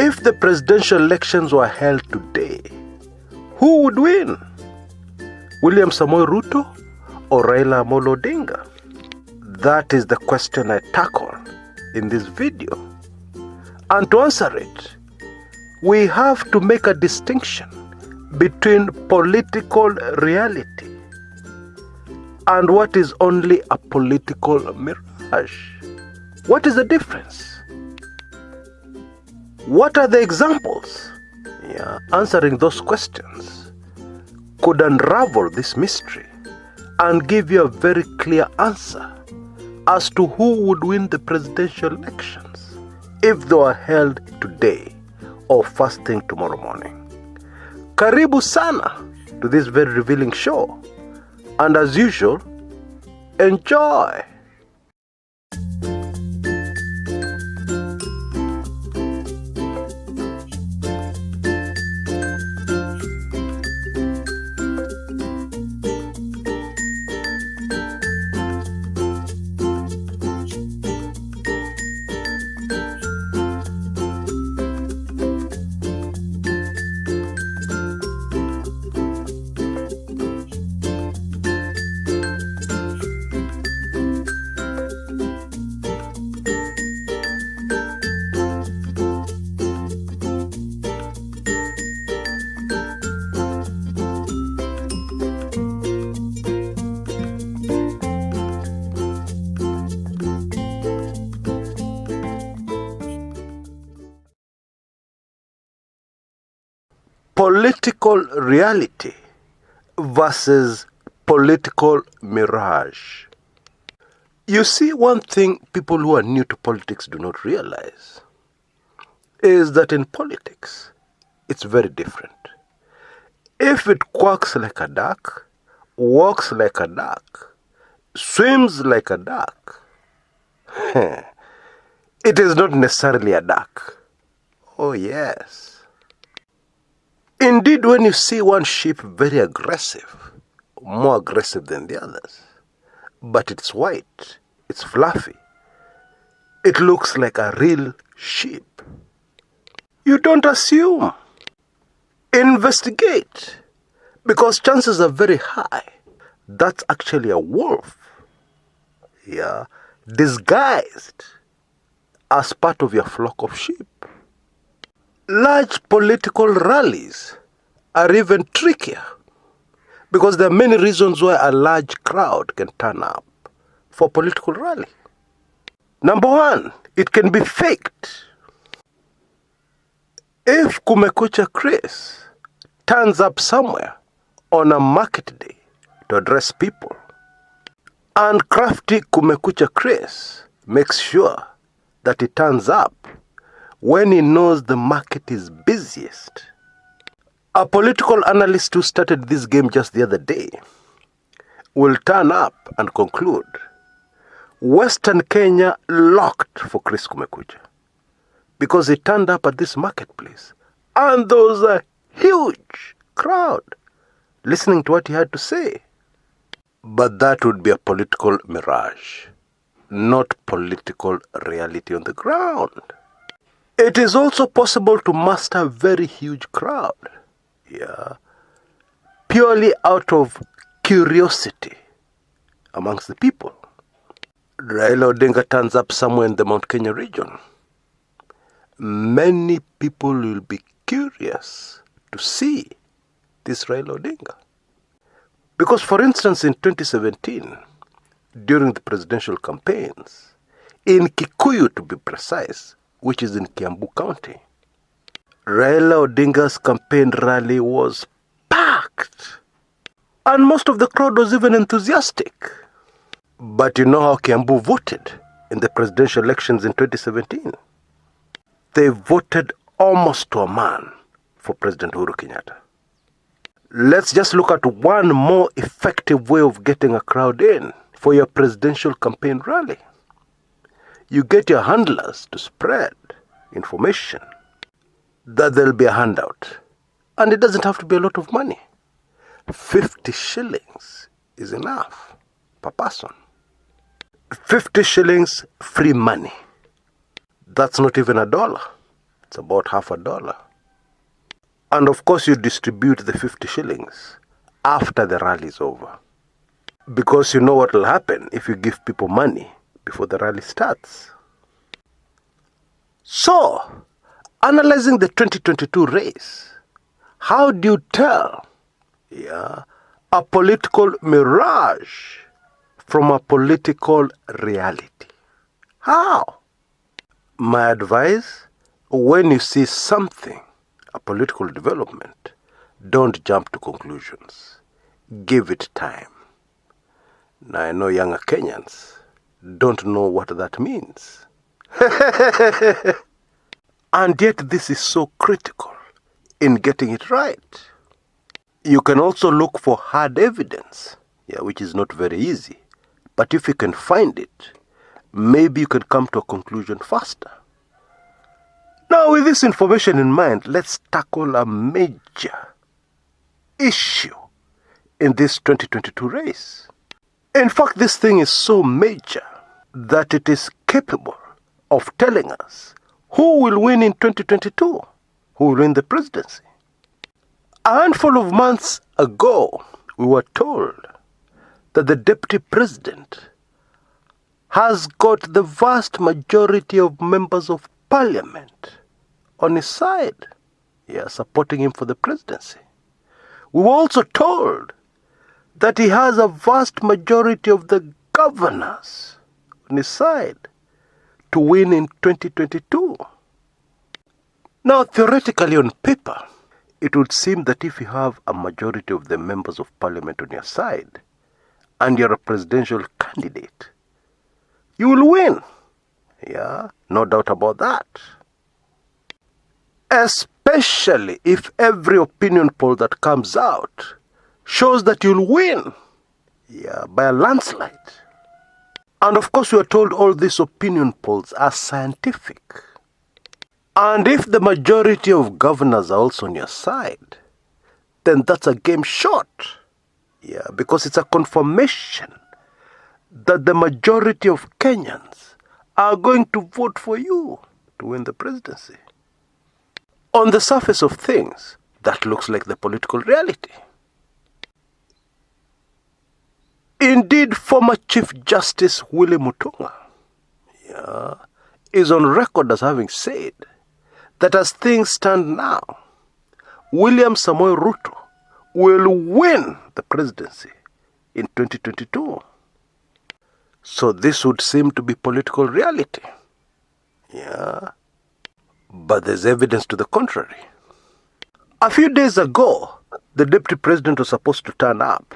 If the presidential elections were held today, who would win? William Samoei Ruto or Raila Amolo Odinga? That is the question I tackle in this video. And to answer it, we have to make a distinction between political reality and what is only a political mirage. What is the difference? What are the examples? Answering those questions could unravel this mystery and give you a very clear answer as to who would win the presidential elections if they were held today or first thing tomorrow morning. Karibu sana to this very revealing show, and as usual, enjoy. Political reality versus political mirage. You see, one thing people who are new to politics do not realize is that in politics, it's very different. If it quacks like a duck, walks like a duck, swims like a duck, it is not necessarily a duck. Oh yes. Indeed, when you see one sheep very aggressive, more aggressive than the others, but it's white, it's fluffy, it looks like a real sheep, you don't assume. Investigate, because chances are very high that's actually a wolf, disguised as part of your flock of sheep. Large political rallies are even trickier because there are many reasons why a large crowd can turn up for a political rally. Number one, it can be faked. If Kumekucha Chris turns up somewhere on a market day to address people, and crafty Kumekucha Chris makes sure that he turns up when he knows the market is busiest. A political analyst who started this game just the other day will turn up and conclude Western Kenya locked for Chris Kumekucha because he turned up at this marketplace and there was a huge crowd listening to what he had to say. But that would be a political mirage, not political reality on the ground. It is also possible to master a very huge crowd, purely out of curiosity amongst the people. Raila Odinga turns up somewhere in the Mount Kenya region. Many people will be curious to see this Raila Odinga. Because, for instance, in 2017, during the presidential campaigns, in Kikuyu to be precise, which is in Kiambu County, Raila Odinga's campaign rally was packed. And most of the crowd was even enthusiastic. But you know how Kiambu voted in the presidential elections in 2017? They voted almost to a man for President Uhuru Kenyatta. Let's just look at one more effective way of getting a crowd in for your presidential campaign rally. You get your handlers to spread information that there'll be a handout. And it doesn't have to be a lot of money. 50 shillings is enough per person. 50 shillings free money. That's not even $1. It's about $50. And of course you distribute the 50 shillings after the rally is over. Because you know what will happen if you give people money before the rally starts. So, analyzing the 2022 race, how do you tell a political mirage from a political reality? How? My advice, when you see something, a political development, don't jump to conclusions. Give it time. Now I know younger Kenyans don't know what that means. And yet this is so critical in getting it right. You can also look for hard evidence, which is not very easy. But if you can find it, maybe you can come to a conclusion faster. Now, with this information in mind, let's tackle a major issue in this 2022 race. In fact, this thing is so major that it is capable of telling us who will win in 2022, who will win the presidency. A handful of months ago, we were told that the deputy president has got the vast majority of members of parliament on his side, supporting him for the presidency. We were also told that he has a vast majority of the governors on his side to win in 2022. Now, theoretically on paper, it would seem that if you have a majority of the members of parliament on your side and you're a presidential candidate, you will win. No doubt about that. Especially if every opinion poll that comes out shows that you'll win, by a landslide. And of course, we are told all these opinion polls are scientific. And if the majority of governors are also on your side, then that's a game shot. Because it's a confirmation that the majority of Kenyans are going to vote for you to win the presidency. On the surface of things, that looks like the political reality. Indeed, former Chief Justice Willie Mutunga is on record as having said that as things stand now, William Samoei Ruto will win the presidency in 2022. So this would seem to be political reality. But there's evidence to the contrary. A few days ago, the deputy president was supposed to turn up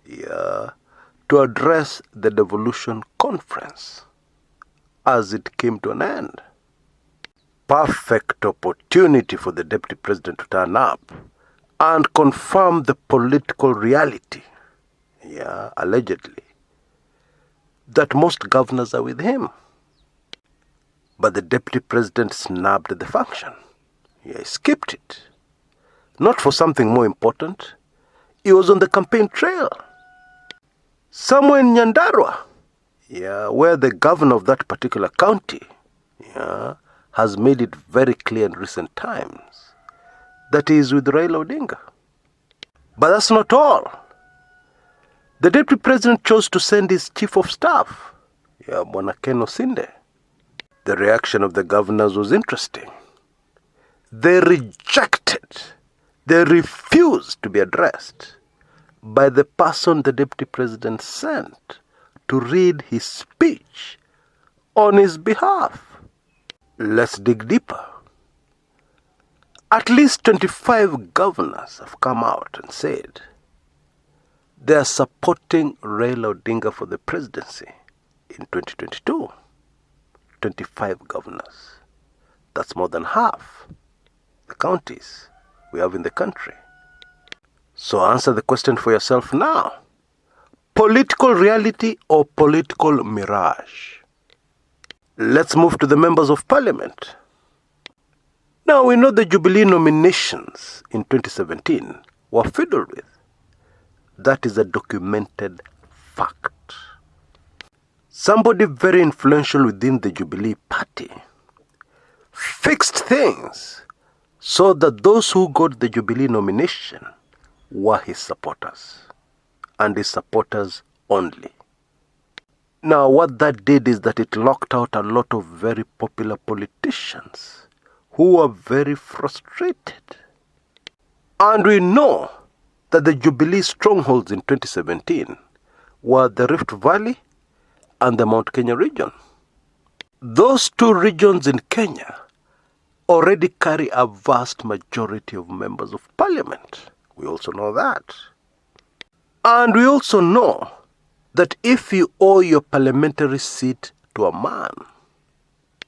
to address the devolution conference as it came to an end. Perfect opportunity for the deputy president to turn up and confirm the political reality, allegedly, that most governors are with him. But the deputy president snubbed the function. He skipped it. Not for something more important. He was on the campaign trail. Somewhere in Nyandarua, where the governor of that particular county, has made it very clear in recent times that he is with Raila Odinga. But that's not all. The deputy president chose to send his chief of staff, Bwana Ken Osinde. The reaction of the governors was interesting. They refused to be addressed by the person the deputy president sent to read his speech on his behalf. Let's dig deeper. At least 25 governors have come out and said they are supporting Raila Odinga for the presidency in 2022. 25 governors. That's more than half the counties we have in the country. So answer the question for yourself now. Political reality or political mirage? Let's move to the members of parliament. Now we know the Jubilee nominations in 2017 were fiddled with. That is a documented fact. Somebody very influential within the Jubilee party fixed things so that those who got the Jubilee nomination were his supporters, and his supporters only. Now, what that did is that it locked out a lot of very popular politicians who were very frustrated. And we know that the Jubilee strongholds in 2017 were the Rift Valley and the Mount Kenya region. Those two regions in Kenya already carry a vast majority of members of parliament. We also know that. And we also know that if you owe your parliamentary seat to a man,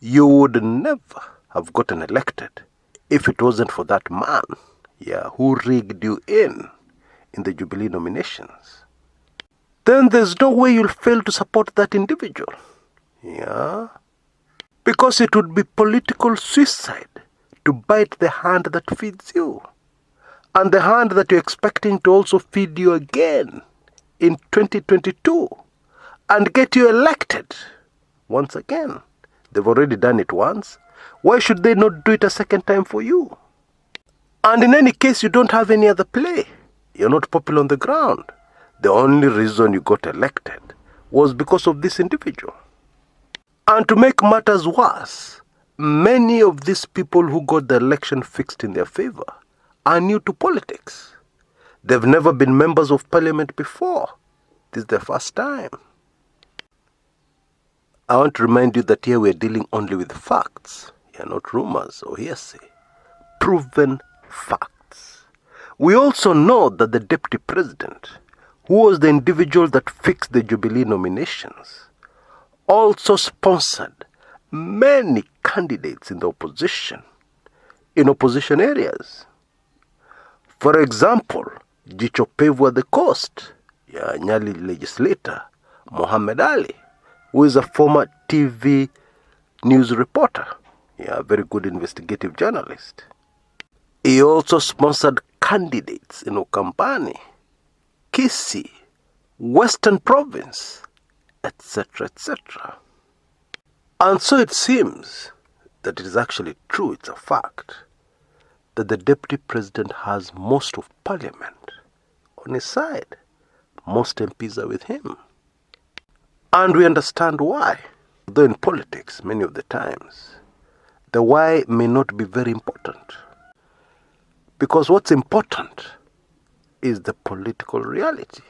you would never have gotten elected if it wasn't for that man, who rigged you in the Jubilee nominations. Then there's no way you'll fail to support that individual. Because it would be political suicide to bite the hand that feeds you, and the hand that you're expecting to also feed you again in 2022 and get you elected once again. They've already done it once. Why should they not do it a second time for you? And in any case, you don't have any other play. You're not popular on the ground. The only reason you got elected was because of this individual. And to make matters worse, many of these people who got the election fixed in their favor are new to politics. They've never been members of parliament before. This is their first time. I want to remind you that here we're dealing only with facts, not rumors or hearsay. Proven facts. We also know that the deputy president, who was the individual that fixed the Jubilee nominations, also sponsored many candidates in the opposition, in opposition areas. For example, Jicho Pevu at the coast, Nyali legislator, Mohammed Ali, who is a former TV news reporter, a very good investigative journalist. He also sponsored candidates in Ukambani, Kisii, Western Province, etc., etc. And so it seems that it is actually true, it's a fact, that the deputy president has most of parliament on his side. Most MPs are with him. And we understand why. Though in politics, many of the times, the why may not be very important. Because what's important is the political reality.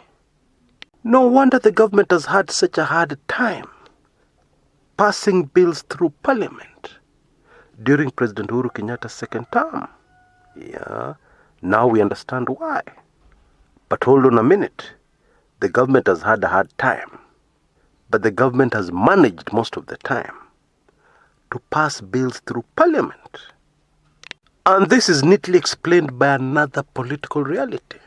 No wonder the government has had such a hard time passing bills through parliament during President Uhuru Kenyatta's second term. Now we understand why. But hold on a minute. The government has had a hard time, but the government has managed most of the time to pass bills through parliament. And this is neatly explained by another political reality.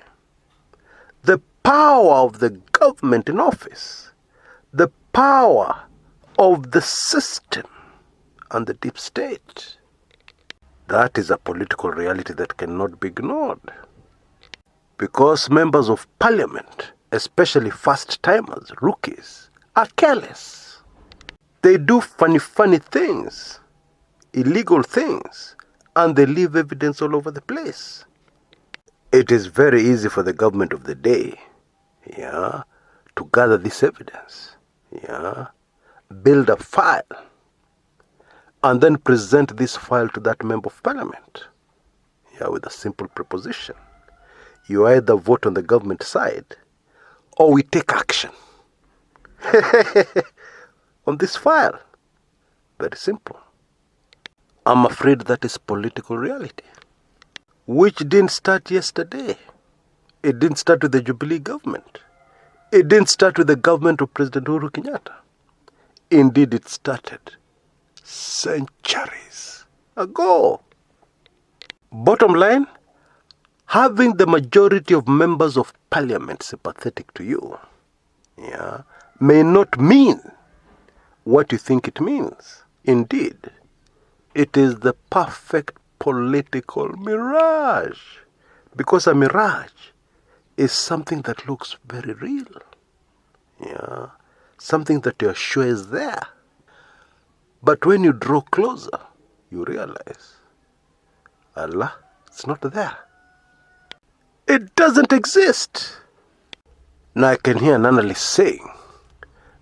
The power of the government in office, the power of the system and the deep state. That is a political reality that cannot be ignored. Because members of parliament, especially first-timers, rookies, are careless. They do funny things, illegal things, and they leave evidence all over the place. It is very easy for the government of the day, to gather this evidence, build a file, and then present this file to that member of parliament, with a simple proposition. You either vote on the government side, or we take action on this file. Very simple. I'm afraid that is political reality, which didn't start yesterday. It didn't start with the Jubilee government. It didn't start with the government of President Uhuru Kenyatta. Indeed, it started centuries ago. Bottom line, having the majority of members of parliament sympathetic to you, may not mean what you think it means. Indeed, it is the perfect political mirage. Because a mirage is something that looks very real. Something that you're sure is there. But when you draw closer, you realize, Allah, it's not there. It doesn't exist. Now I can hear an analyst saying,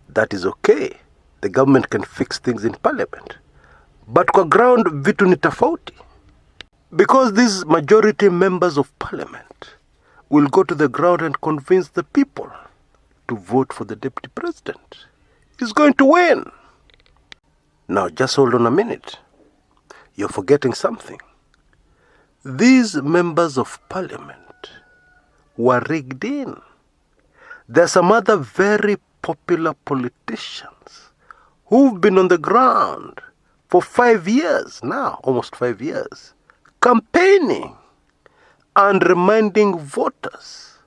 that is okay. The government can fix things in parliament. But kwa ground vitu ni tofauti. Because these majority members of parliament will go to the ground and convince the people to vote for the deputy president. He's going to win. Now just hold on a minute. You're forgetting something. These members of parliament were rigged in. There are some other very popular politicians who've been on the ground for 5 years now, almost 5 years, campaigning and reminding voters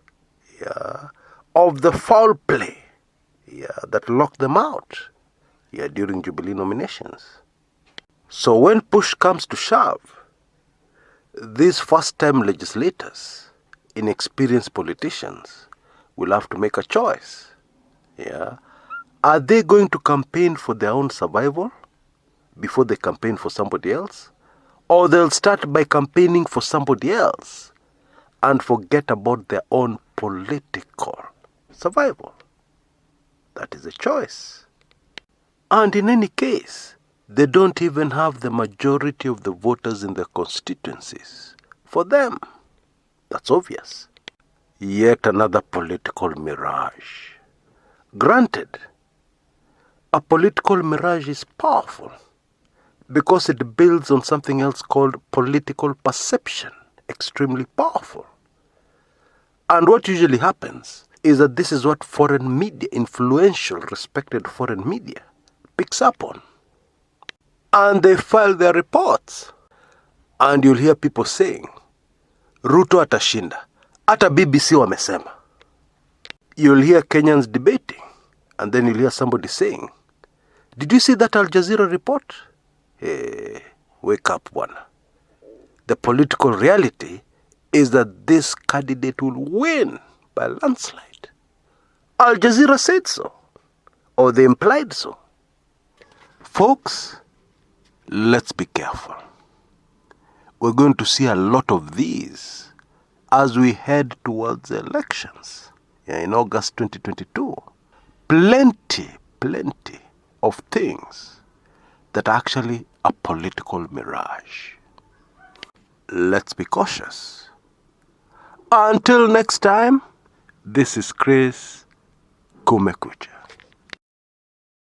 of the foul play that locked them out during Jubilee nominations. So when push comes to shove, these first-time legislators, inexperienced politicians, will have to make a choice. Are they going to campaign for their own survival before they campaign for somebody else? Or they'll start by campaigning for somebody else and forget about their own political survival? That is a choice. And in any case, they don't even have the majority of the voters in their constituencies for them. That's obvious. Yet another political mirage. Granted, a political mirage is powerful because it builds on something else called political perception. Extremely powerful. And what usually happens is that this is what foreign media, influential, respected foreign media, picks up on. And they file their reports. And you'll hear people saying, Ruto atashinda. Hata BBC wamesema. You'll hear Kenyans debating. And then you'll hear somebody saying, did you see that Al Jazeera report? Hey, wake up, one. The political reality is that this candidate will win by a landslide. Al Jazeera said so. Or they implied so. Folks, let's be careful. We're going to see a lot of these as we head towards the elections in August 2022. Plenty of things that are actually a political mirage. Let's be cautious. Until next time, this is Chris Kumekucha.